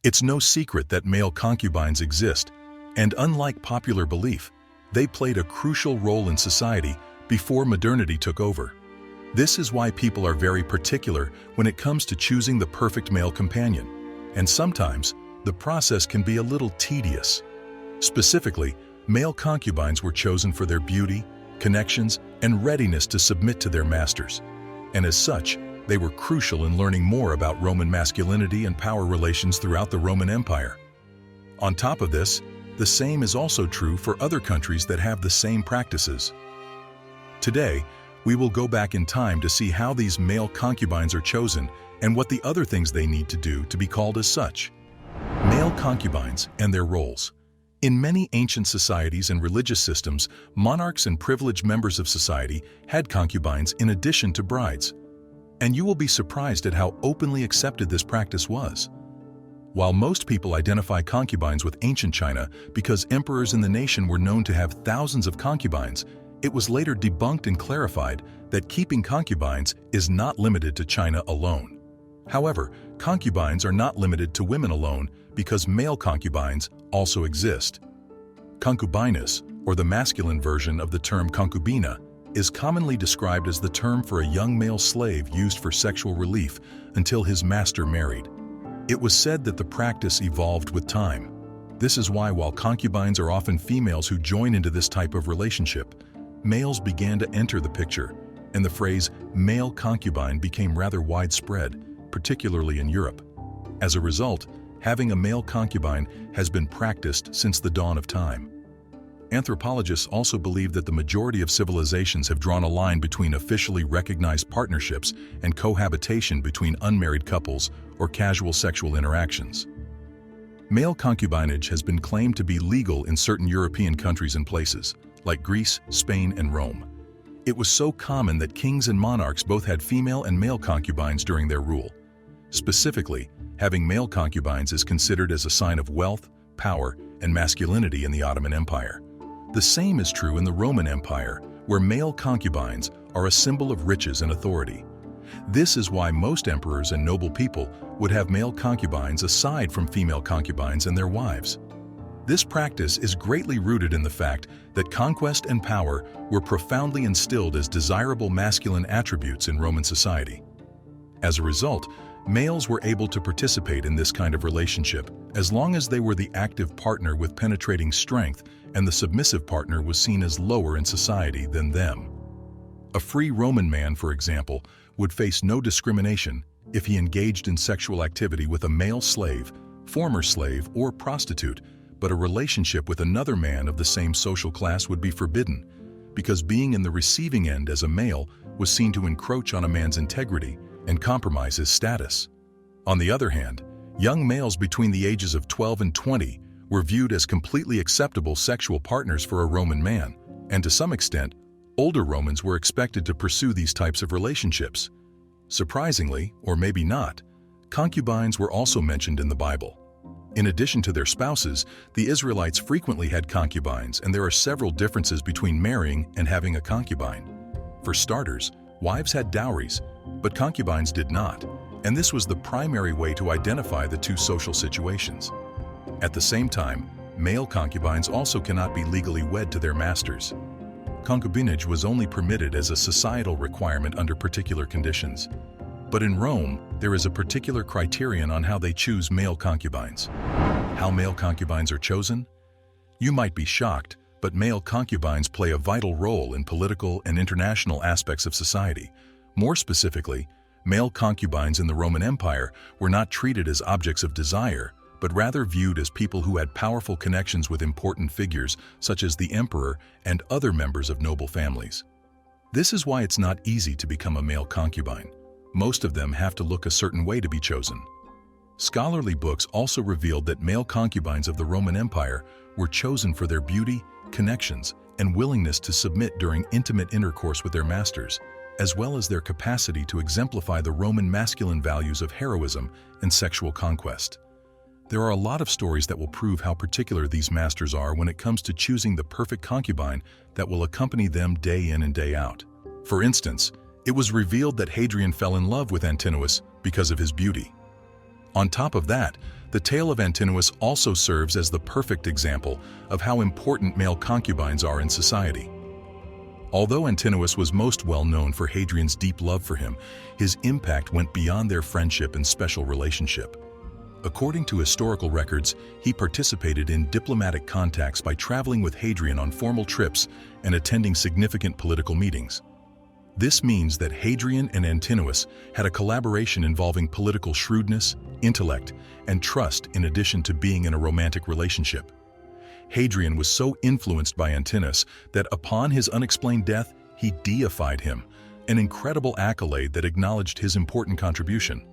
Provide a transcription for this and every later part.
It's no secret that male concubines exist, and unlike popular belief, they played a crucial role in society before modernity took over. This is why people are very particular when it comes to choosing the perfect male companion, and sometimes the process can be a little tedious. Specifically, male concubines were chosen for their beauty, connections, and readiness to submit to their masters, and as such, they were crucial in learning more about Roman masculinity and power relations throughout the Roman Empire. On top of this, the same is also true for other countries that have the same practices. Today, we will go back in time to see how these male concubines are chosen and what the other things they need to do to be called as such. Male concubines and their roles. In many ancient societies and religious systems, monarchs and privileged members of society had concubines in addition to brides. And you will be surprised at how openly accepted this practice was. While most people identify concubines with ancient China because emperors in the nation were known to have thousands of concubines, it was later debunked and clarified that keeping concubines is not limited to China alone. However, concubines are not limited to women alone because male concubines also exist. Concubinus, or the masculine version of the term concubina, is commonly described as the term for a young male slave used for sexual relief until his master married. It was said that the practice evolved with time. This is why, while concubines are often females who join into this type of relationship, males began to enter the picture, and the phrase male concubine became rather widespread, particularly in Europe. As a result, having a male concubine has been practiced since the dawn of time. Anthropologists also believe that the majority of civilizations have drawn a line between officially recognized partnerships and cohabitation between unmarried couples or casual sexual interactions. Male concubinage has been claimed to be legal in certain European countries and places, like Greece, Spain, and Rome. It was so common that kings and monarchs both had female and male concubines during their rule. Specifically, having male concubines is considered as a sign of wealth, power, and masculinity in the Ottoman Empire. The same is true in the Roman Empire, where male concubines are a symbol of riches and authority. This is why most emperors and noble people would have male concubines aside from female concubines and their wives. This practice is greatly rooted in the fact that conquest and power were profoundly instilled as desirable masculine attributes in Roman society. As a result, males were able to participate in this kind of relationship as long as they were the active partner with penetrating strength and the submissive partner was seen as lower in society than them. A free Roman man, for example, would face no discrimination if he engaged in sexual activity with a male slave, former slave, or prostitute, but a relationship with another man of the same social class would be forbidden, because being in the receiving end as a male was seen to encroach on a man's integrity and compromise his status. On the other hand, young males between the ages of 12 and 20 were viewed as completely acceptable sexual partners for a Roman man, and to some extent, older Romans were expected to pursue these types of relationships. Surprisingly, or maybe not, concubines were also mentioned in the Bible. In addition to their spouses, the Israelites frequently had concubines, and there are several differences between marrying and having a concubine. For starters, wives had dowries, but concubines did not, and this was the primary way to identify the two social situations. At the same time, male concubines also cannot be legally wed to their masters. Concubinage was only permitted as a societal requirement under particular conditions. But in Rome, there is a particular criterion on how they choose male concubines. How male concubines are chosen? You might be shocked, but male concubines play a vital role in political and international aspects of society. More specifically, male concubines in the Roman Empire were not treated as objects of desire, but rather viewed as people who had powerful connections with important figures such as the emperor and other members of noble families. This is why it's not easy to become a male concubine. Most of them have to look a certain way to be chosen. Scholarly books also revealed that male concubines of the Roman Empire were chosen for their beauty, connections, and willingness to submit during intimate intercourse with their masters, as well as their capacity to exemplify the Roman masculine values of heroism and sexual conquest. There are a lot of stories that will prove how particular these masters are when it comes to choosing the perfect concubine that will accompany them day in and day out. For instance, it was revealed that Hadrian fell in love with Antinous because of his beauty. On top of that, the tale of Antinous also serves as the perfect example of how important male concubines are in society. Although Antinous was most well known for Hadrian's deep love for him, his impact went beyond their friendship and special relationship. According to historical records, he participated in diplomatic contacts by traveling with Hadrian on formal trips and attending significant political meetings. This means that Hadrian and Antinous had a collaboration involving political shrewdness, intellect, and trust in addition to being in a romantic relationship. Hadrian was so influenced by Antinous that upon his unexplained death, he deified him, an incredible accolade that acknowledged his important contribution.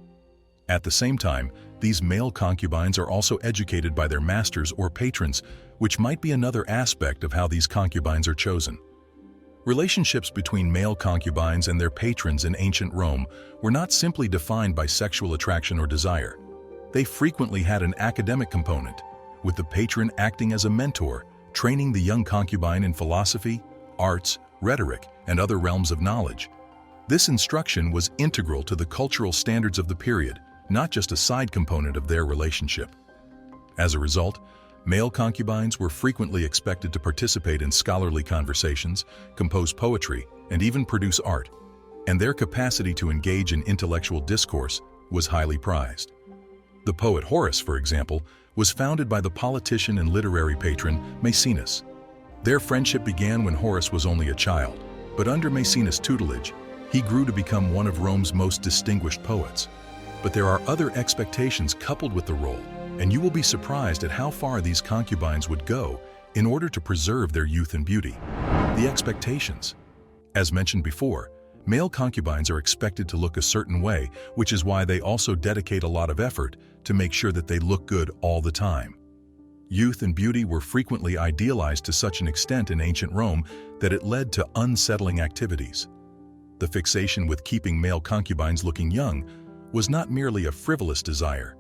At the same time, these male concubines are also educated by their masters or patrons, which might be another aspect of how these concubines are chosen. Relationships between male concubines and their patrons in ancient Rome were not simply defined by sexual attraction or desire. They frequently had an academic component, with the patron acting as a mentor, training the young concubine in philosophy, arts, rhetoric, and other realms of knowledge. This instruction was integral to the cultural standards of the period, not just a side component of their relationship. As a result, male concubines were frequently expected to participate in scholarly conversations, compose poetry, and even produce art, and their capacity to engage in intellectual discourse was highly prized. The poet Horace, for example, was founded by the politician and literary patron Maecenas. Their friendship began when Horace was only a child, but under Maecenas' tutelage, he grew to become one of Rome's most distinguished poets. But there are other expectations coupled with the role, and you will be surprised at how far these concubines would go in order to preserve their youth and beauty. The expectations. As mentioned before, male concubines are expected to look a certain way, which is why they also dedicate a lot of effort to make sure that they look good all the time. Youth and beauty were frequently idealized to such an extent in ancient Rome that it led to unsettling activities. The fixation with keeping male concubines looking young was not merely a frivolous desire.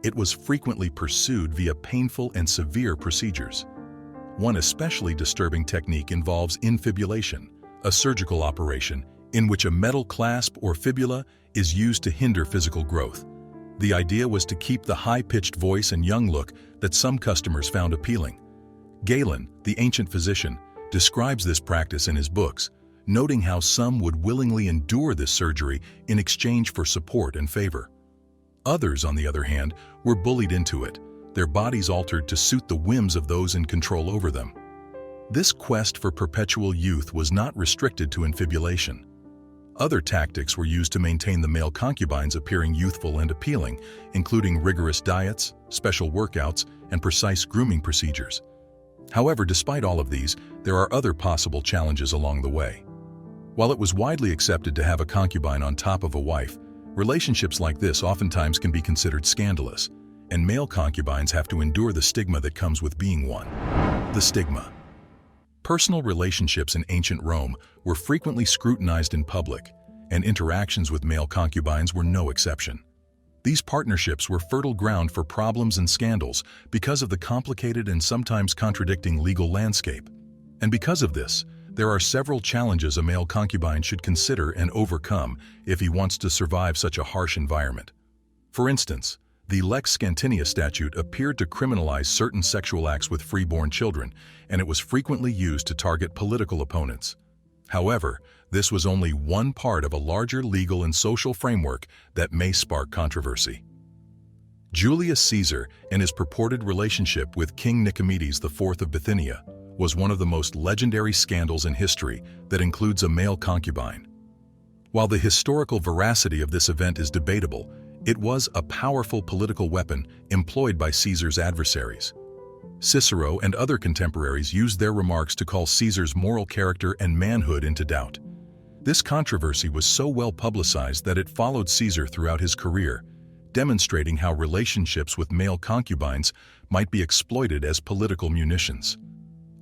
It was frequently pursued via painful and severe procedures. One especially disturbing technique involves infibulation, a surgical operation in which a metal clasp or fibula is used to hinder physical growth. The idea was to keep the high-pitched voice and young look that some customers found appealing. Galen, the ancient physician, describes this practice in his books, noting how some would willingly endure this surgery in exchange for support and favor. Others, on the other hand, were bullied into it, their bodies altered to suit the whims of those in control over them. This quest for perpetual youth was not restricted to infibulation. Other tactics were used to maintain the male concubines appearing youthful and appealing, including rigorous diets, special workouts, and precise grooming procedures. However, despite all of these, there are other possible challenges along the way. While it was widely accepted to have a concubine on top of a wife, relationships like this oftentimes can be considered scandalous, and male concubines have to endure the stigma that comes with being one. The stigma. Personal relationships in ancient Rome were frequently scrutinized in public, and interactions with male concubines were no exception. These partnerships were fertile ground for problems and scandals because of the complicated and sometimes contradicting legal landscape. And because of this, there are several challenges a male concubine should consider and overcome if he wants to survive such a harsh environment. For instance, the Lex Scantinia statute appeared to criminalize certain sexual acts with freeborn children, and it was frequently used to target political opponents. However, this was only one part of a larger legal and social framework that may spark controversy. Julius Caesar and his purported relationship with King Nicomedes IV of Bithynia was one of the most legendary scandals in history that includes a male concubine. While the historical veracity of this event is debatable, it was a powerful political weapon employed by Caesar's adversaries. Cicero and other contemporaries used their remarks to call Caesar's moral character and manhood into doubt. This controversy was so well publicized that it followed Caesar throughout his career, demonstrating how relationships with male concubines might be exploited as political munitions.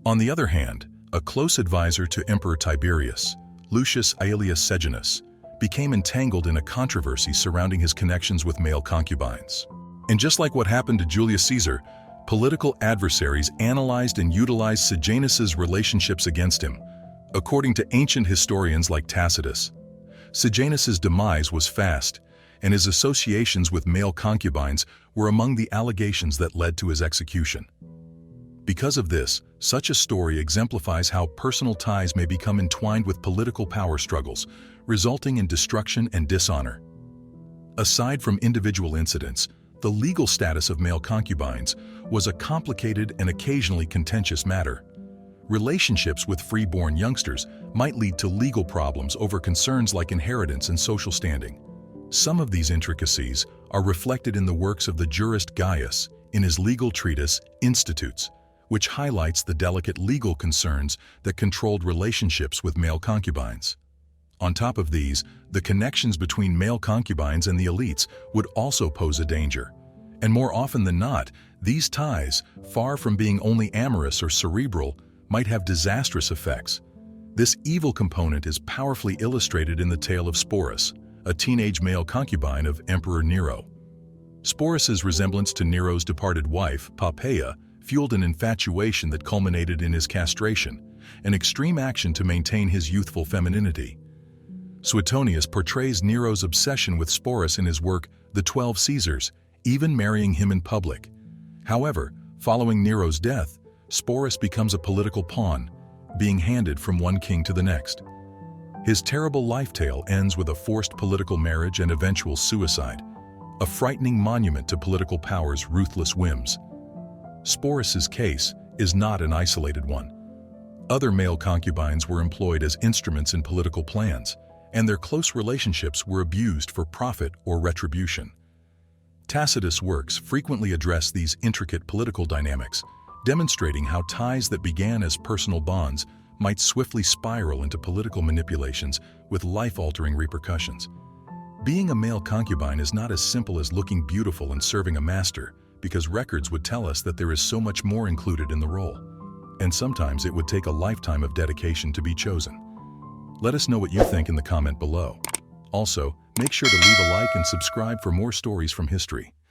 On the other hand, a close advisor to Emperor Tiberius, Lucius Aelius Sejanus, became entangled in a controversy surrounding his connections with male concubines. And just like what happened to Julius Caesar, political adversaries analyzed and utilized Sejanus's relationships against him. According to ancient historians like Tacitus, Sejanus's demise was fast, and his associations with male concubines were among the allegations that led to his execution. Because of this, such a story exemplifies how personal ties may become entwined with political power struggles, resulting in destruction and dishonor. Aside from individual incidents, the legal status of male concubines was a complicated and occasionally contentious matter. Relationships with free-born youngsters might lead to legal problems over concerns like inheritance and social standing. Some of these intricacies are reflected in the works of the jurist Gaius in his legal treatise Institutes, which highlights the delicate legal concerns that controlled relationships with male concubines. On top of these, the connections between male concubines and the elites would also pose a danger. And more often than not, these ties, far from being only amorous or cerebral, might have disastrous effects. This evil component is powerfully illustrated in the tale of Sporus, a teenage male concubine of Emperor Nero. Sporus's resemblance to Nero's departed wife, Poppaea, fueled an infatuation that culminated in his castration, an extreme action to maintain his youthful femininity. Suetonius portrays Nero's obsession with Sporus in his work The 12 Caesars, even marrying him in public. However, following Nero's death, Sporus becomes a political pawn, being handed from one king to the next. His terrible life tale ends with a forced political marriage and eventual suicide, a frightening monument to political power's ruthless whims. Sporus's case is not an isolated one. Other male concubines were employed as instruments in political plans, and their close relationships were abused for profit or retribution. Tacitus' works frequently address these intricate political dynamics, demonstrating how ties that began as personal bonds might swiftly spiral into political manipulations with life-altering repercussions. Being a male concubine is not as simple as looking beautiful and serving a master, because records would tell us that there is so much more included in the role. And sometimes it would take a lifetime of dedication to be chosen. Let us know what you think in the comment below. Also, make sure to leave a like and subscribe for more stories from history.